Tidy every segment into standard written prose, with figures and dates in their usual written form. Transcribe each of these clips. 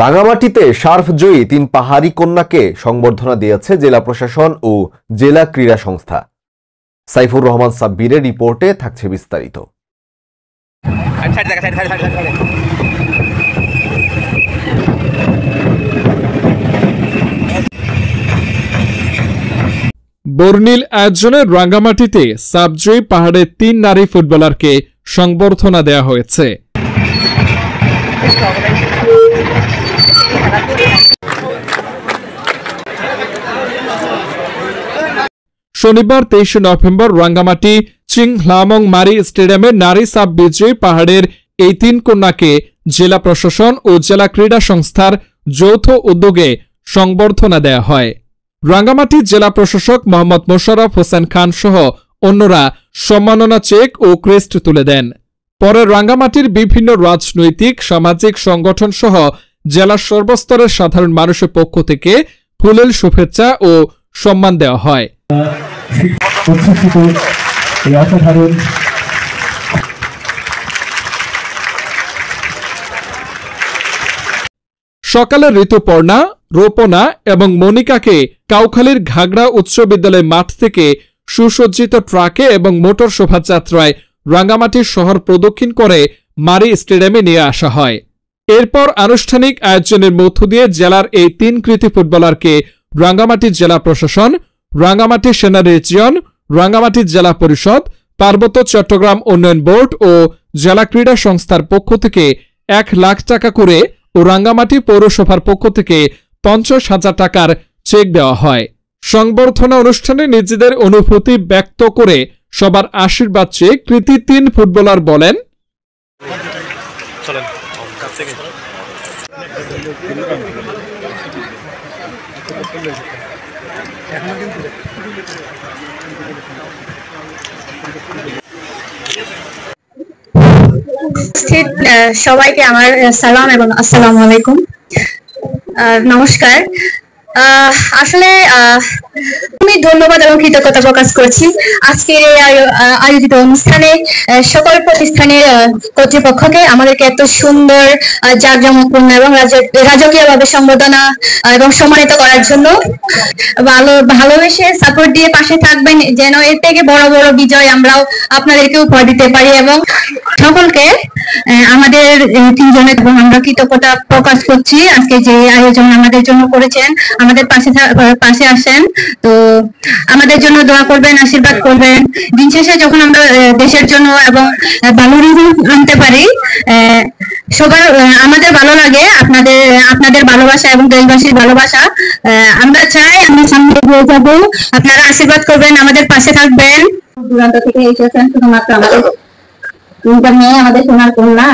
রাঙামাটিতে সার্ফ জয়ী ৩ পাহাড়ি কন্যাকে সংবর্ধনা দিয়েছে জেলা প্রশাসন ও জেলা ক্রীড়া সংস্থা। সাইফুর রহমান সাব্বিরের রিপোর্টে থাকছে বিস্তারিত। বর্ণিল আয়োজনে রাঙ্গামাটিতে সাবজয়ী পাহাড়ের ৩ নারী ফুটবলারকে সংবর্ধনা দেওয়া হয়েছে। শনিবার ২৩ নভেম্বর রাঙ্গামাটি চিংহ্লামং মারি স্টেডিয়ামে নারী সাব বিজয়ী পাহাড়ের এই ৩ কন্যাকে জেলা প্রশাসন ও জেলা ক্রীড়া সংস্থার যৌথ উদ্যোগে সংবর্ধনা দেওয়া হয়। রাঙ্গামাটি জেলা প্রশাসক মোহাম্মদ মোশাররফ হোসেন খান সহ অন্যরা সম্মাননা চেক ও ক্রেস্ট তুলে দেন। পরে রাঙ্গামাটির বিভিন্ন রাজনৈতিক সামাজিক সংগঠন সহ জেলার সর্বস্তরের সাধারণ মানুষের পক্ষ থেকে ফুলেল শুভেচ্ছা ও সম্মান দেওয়া হয়। সকালে ঋতুপর্ণা, রোপনা এবং মনিকাকে কাউখালীর ঘাগড়া উচ্চ বিদ্যালয় মাঠ থেকে সুসজ্জিত ট্রাকে এবং মোটর শোভাযাত্রায় রাঙ্গামাটি শহর প্রদক্ষিণ করে মারি স্টেডিয়ামে নিয়ে আসা হয়। এরপর আনুষ্ঠানিক আয়োজনের মধ্য দিয়ে জেলার এই ৩ কৃতী ফুটবলারকে রাঙ্গামাটি জেলা প্রশাসন, রাঙ্গামাটি সেনা রিজিয়ন, রাঙ্গামাটি জেলা পরিষদ, পার্বত্য চট্টগ্রাম উন্নয়ন বোর্ড ও জেলা ক্রীড়া সংস্থার পক্ষ থেকে ১ লাখ টাকা করে ও রাঙ্গামাটি পৌরসভার পক্ষ থেকে ৫০,০০০ টাকার চেক দেওয়া হয়। সংবর্ধনা অনুষ্ঠানে নিজেদের অনুভূতি ব্যক্ত করে সবার আশীর্বাদ চেয়ে কৃতী ৩ ফুটবলার বলেন, সবাইকে আমার সালাম এবং আসসালামু আলাইকুম, নমস্কার। আসলে আমি ধন্যবাদ এবং কৃতজ্ঞতা প্রকাশ করছি আজকের এই আয়োজিত অনুষ্ঠানে সকল প্রতিষ্ঠানের কর্তৃপক্ষকে আমাদেরকে এত সুন্দর জাঁকজমকপূর্ণ এবং রাজকীয়ভাবে সম্বোধনা এবং সম্মানিত করার জন্য। ভালোবেসে সাপোর্ট দিয়ে পাশে থাকবেন যেন এর থেকে বড় বড় বিজয় আমরাও আপনাদেরকে উপহার দিতে পারি। এবং সকলকে আমাদের ৩ জনের এবং আমরা কৃতজ্ঞতা প্রকাশ করছি আজকে যে আয়োজন আমাদের জন্য করেছেন। আমাদের পাশে আসেন, তো আমাদের জন্য দোয়া করবেন, আশীর্বাদ করবেন। দিন শেষে যখন আমরা দেশের জন্য এবং ভালো রেজাল্ট আনতে পারি, সবার আমাদের ভালো লাগে। আপনাদের ভালোবাসা এবং দেশবাসীর ভালোবাসা আমরা চাই আমরা সামনে এগিয়ে যাবো। আপনারা আশীর্বাদ করবেন, আমাদের পাশে থাকবেন। দূরান্ত থেকে এসেছেন শুধুমাত্র আমাদের মেয়ে, আমাদের সোনার কন্যা।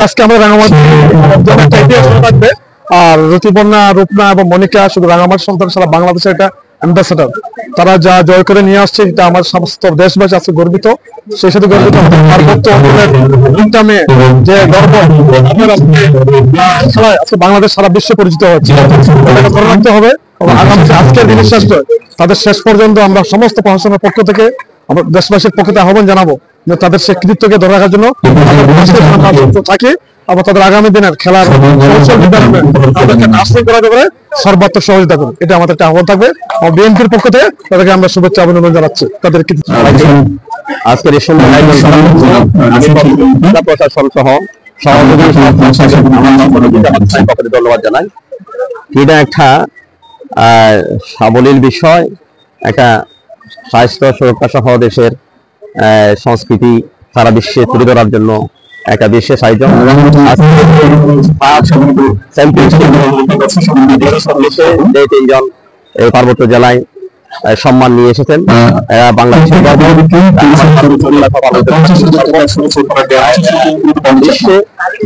আজকে আমরা রাঙ্গামাটি থাকবে। আর ঋতুপর্ণা, রূপনা এবং মনিকা শুধু রাঙ্গামাটি সন্তান, সারা বাংলাদেশের একটা অ্যাম্বাসেডর। তারা যা জয় করে নিয়ে আসছে এটা আমার সমস্ত দেশবাসী আজকে গর্বিত। সেই সাথে গর্বিত পার্বত্য অঞ্চলের 3টা মেয়ে যে গর্ব আজকে বাংলাদেশ সারা বিশ্বে পরিচিত হচ্ছে, এটাকে ধরে রাখতে হবে। আগামী আজকের দিনের শেষ তাদের শেষ পর্যন্ত আমরা সমস্ত প্রশাসনের পক্ষ থেকে আমরা দেশবাসীর পক্ষে আহ্বান জানাবো যে তাদের সে কৃতিত্বকে ধরে রাখার জন্য থাকি। আবার তাদের আগামী দিনের খেলার কৌশল বিধানে তাদেরকে আশ্রয় করা যাবে, সর্বাত্মক সহযোগিতা করুন, এটা আমাদের একটা আহ্বান থাকবে। বিএনপির পক্ষ থেকে তাদেরকে আমরা শুভেচ্ছা অভিনন্দন জানাচ্ছি। তাদের আজকের এই সুন্দর প্রশাসন সহ সহযোগী ধন্যবাদ জানাই। এটা একটা সাবলীল বিষয়, একটা স্বাস্থ্য সুরক্ষা সহ দেশের সংস্কৃতি সারা বিশ্বে তুলে ধরার জন্য একটা বিশেষ আয়োজন। যে 3 জন এই পার্বত্য জেলায় সম্মান নিয়ে এসেছেন, বাংলাদেশের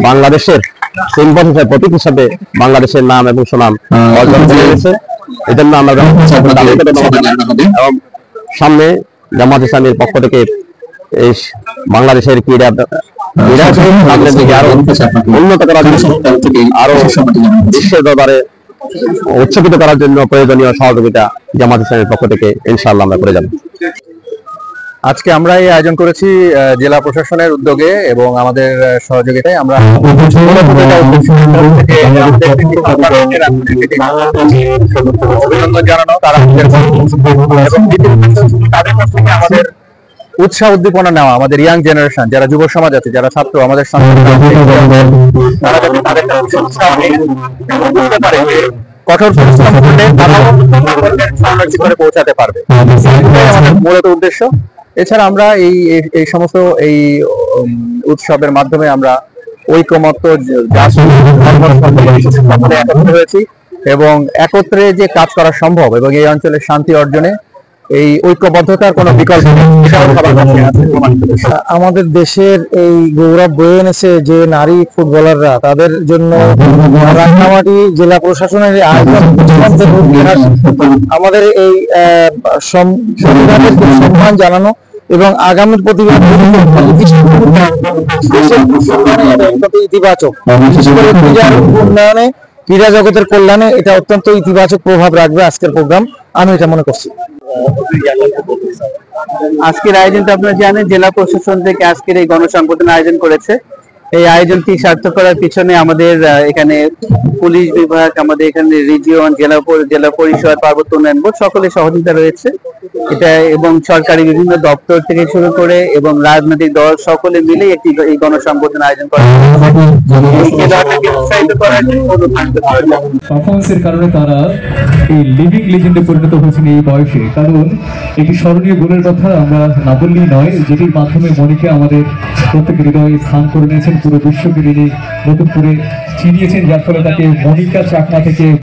বাংলাদেশের সিম্বল হিসাবে, প্রতীক হিসাবে বাংলাদেশের নাম এবং সুনাম অর্জন করে গেছে। এই জন্য আমরা তাদেরকে ধন্যবাদ জানাই। এবং সামনে জামাত ইসলামীর পক্ষ থেকে এই বাংলাদেশের ক্রীড়া দিকে আরো উন্নত করার জন্য, আরো বিশ্বের দরবারে উচ্চকিত করার জন্য প্রয়োজনীয় সহযোগিতা জামাত ইসলামের পক্ষ থেকে ইনশাআল্লাহ আমরা করে যাব। আজকে আমরা এই আয়োজন করেছি জেলা প্রশাসনের উদ্যোগে এবং আমাদের সহযোগিতায়। আমরা অভিনন্দন জানানো তারা তাদের কাছ থেকে আমাদের উৎসাহ উদ্দীপনা নেওয়া, আমাদের ইয়াং জেনারেশন যারা যুব সমাজ আছে, যারা ছাত্র আমাদের তারা যাতে তাদের কঠোর পরিশ্রম করলে তারাও করে পৌঁছাতে পারবে, আমাদের মূলত উদ্দেশ্য। এছাড়া আমরা এই সমস্ত এই উৎসবের মাধ্যমে আমরা ঐকমত্য একত্র হয়েছি এবং একত্রে যে কাজ করা সম্ভব এবং এই অঞ্চলের শান্তি অর্জনে এই ঐক্যবদ্ধতার কোনো বিকল্প নেই। আমাদের দেশের এই গৌরব বয়ে এনেছে যে নারী ফুটবলাররা, তাদের জন্য রাঙ্গামাটি জেলা প্রশাসনের আয়োজন আমাদের এই সংবিধানের সম্মান জানানো এবং আগামীর প্রতিবাদ ইতিবাচক, বিশেষ করে ক্রীড়ার উন্নয়নে, ক্রীড়া জগতের কল্যাণে এটা অত্যন্ত ইতিবাচক প্রভাব রাখবে আজকের প্রোগ্রাম, আমি এটা মনে করছি। আজকের আয়োজনটা আপনারা জানেন জেলা প্রশাসন থেকে আজকের এই গণসংবর্ধনা আয়োজন করেছে। এই আয়োজনটি সার্থক করার পিছনে আমাদের এখানে পুলিশ বিভাগ, আমাদের এখানে রিজিয়ন, জেলা পরিষদ, পার্বত্য উন্নয়ন বোর্ড সকলের সহযোগিতা রয়েছে এটা, এবং সরকারি বিভিন্ন দপ্তর থেকে শুরু করে এবং রাজনৈতিক দল সকলে মিলে একটি এই গণসংবর্ধনা আয়োজন করা পারফরমেন্সের কারণে তারা এই লিভিং লিজেন্ডে পরিণত হয়েছেন এই বয়সে। কারণ একটি স্মরণীয় গোলের কথা আমরা না বললেই নয়, যেটির মাধ্যমে মনিকা আমাদের প্রত্যেকের হৃদয়ে স্থান করে নিয়েছেন, পুরো বিশ্বকে তিনি নতুন করে চিনিয়েছেন, যার ফলে তাকে মনিকা চাকমা থেকে